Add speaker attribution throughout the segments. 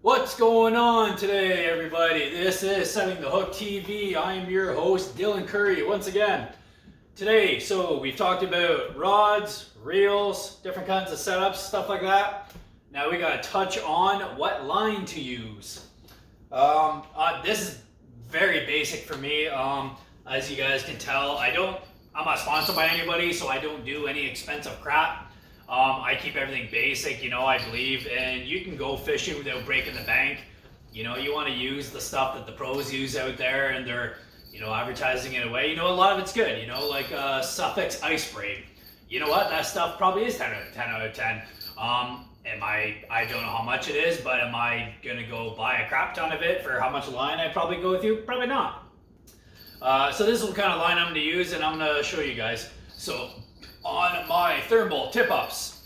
Speaker 1: What's going on today, everybody? This is Setting the Hook TV. I'm your host, Dylan Curry, once again. Today, we've talked about rods, reels, different kinds of setups, stuff like that. Now we gotta touch on what line to use. This is very basic for me. As you guys can tell, I'm not sponsored by anybody, so I don't do any expensive crap. I keep everything basic, I believe, and you can go fishing without breaking the bank. You want to use the stuff that the pros use out there, and they're, advertising it away. A lot of it's good, like Suffix Ice Braid. You know what? That stuff probably is 10 out of 10. I don't know how much it is, but am I going to go buy a crap ton of it for how much line I probably go with you? Probably not. So this is what kind of line I'm going to use, and I'm going to show you guys. So on my thermal tip-ups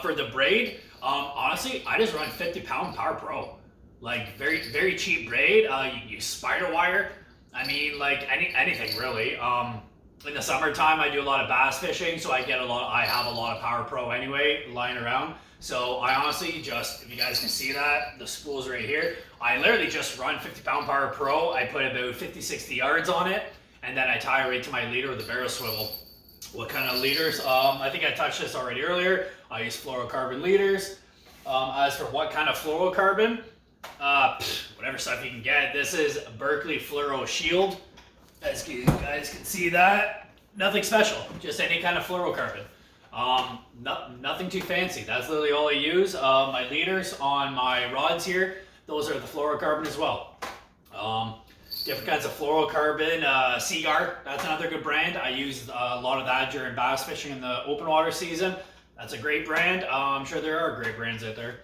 Speaker 1: for the braid, honestly, I just run 50-pound Power Pro. Like, very, very cheap braid. You use spider wire. I mean, like anything really. In the summertime, I do a lot of bass fishing, so I have a lot of Power Pro anyway lying around. So I honestly just, if you guys can see that, the spool's right here. I literally just run 50-pound Power Pro. I put about 50, 60 yards on it, and then I tie right to my leader with a barrel swivel. What kind of leaders? I think I touched this already earlier. I use fluorocarbon leaders. As for what kind of fluorocarbon, whatever stuff you can get. This is Berkley Fluoro Shield. As you guys can see that, nothing special, just any kind of fluorocarbon. Nothing too fancy. That's literally all I use. My leaders on my rods here, those are the fluorocarbon as well. Different kinds of fluorocarbon. Seaguar, that's another good brand. I use a lot of that during bass fishing in the open water season. That's a great brand. I'm sure there are great brands out there.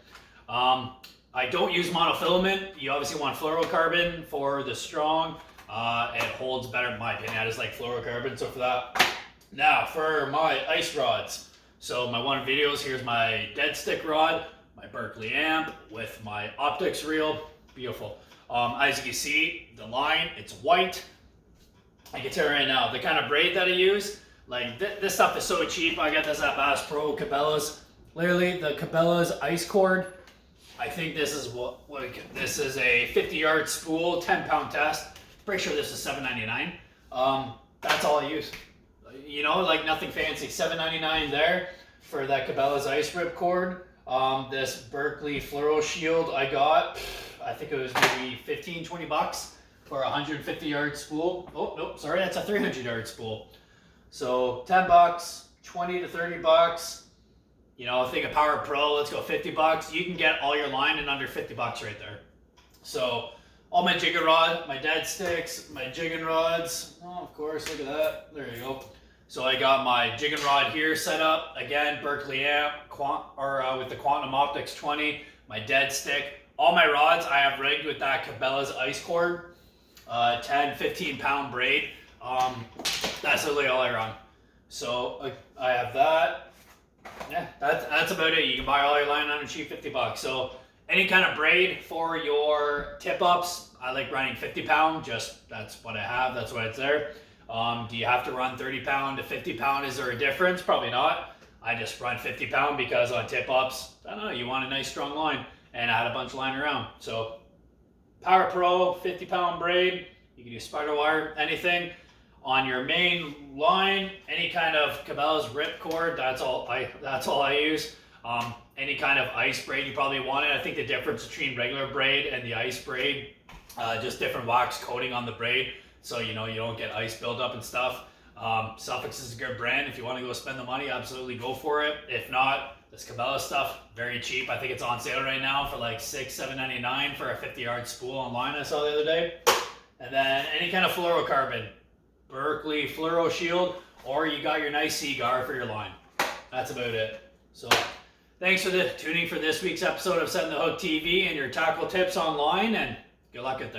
Speaker 1: I don't use monofilament. You obviously want fluorocarbon for the strong. It holds better, in my opinion. I just like fluorocarbon, so for that. Now, for my ice rods. So my one videos, here's my dead stick rod, my Berkley amp with my optics reel. Beautiful. As you can see, the line, it's white. I can tell you right now, the kind of braid that I use, like this stuff is so cheap. I got this at Bass Pro, Cabela's. Literally, the Cabela's ice cord. I think this is this is a 50-yard spool, 10-pound test. Pretty sure this is $7.99. That's all I use. Like nothing fancy. $7.99 there for that Cabela's ice rip cord. This Berkley Fluoro Shield I got, I think it was maybe 15, 20 bucks for a 150-yard spool. Oh, nope, sorry, that's a 300-yard spool. So 10 bucks, 20 to 30 bucks. Think of Power Pro, let's go 50 bucks. You can get all your line in under 50 bucks right there. So all my jigging rod, my dead sticks, my jigging rods. Oh, of course, look at that. There you go. So I got my jigging rod here set up. Again, Berkley amp, with the Quantum Optics 20. My dead stick. All my rods I have rigged with that Cabela's ice cord. 10, 15-pound braid. That's literally all I run. So I have that. Yeah, that's about it. You can buy all your line on cheap, 50 bucks. So any kind of braid for your tip-ups, I like running 50-pound. Just that's what I have. That's why it's there. Do you have to run 30-pound to 50-pound? Is there a difference? Probably not. I just run 50-pound because on tip-ups, I don't know, you want a nice strong line, and I had a bunch of line around. So Power Pro, 50-pound braid. You can use spider wire, anything. On your main line, any kind of Cabela's rip cord, that's all I use. Any kind of ice braid you probably want it. I think the difference between regular braid and the ice braid, just different wax coating on the braid, so you don't get ice buildup and stuff. Suffix is a good brand. If you want to go spend the money, absolutely go for it. If not, this Cabela stuff, very cheap. I think it's on sale right now for like $7.99 for a 50-yard spool online I saw the other day. And then any kind of fluorocarbon, Berkley Fluoro Shield, or you got your nice Seaguar for your line. That's about it. So thanks for tuning for this week's episode of Setting the Hook TV and your tackle tips online, and good luck out there.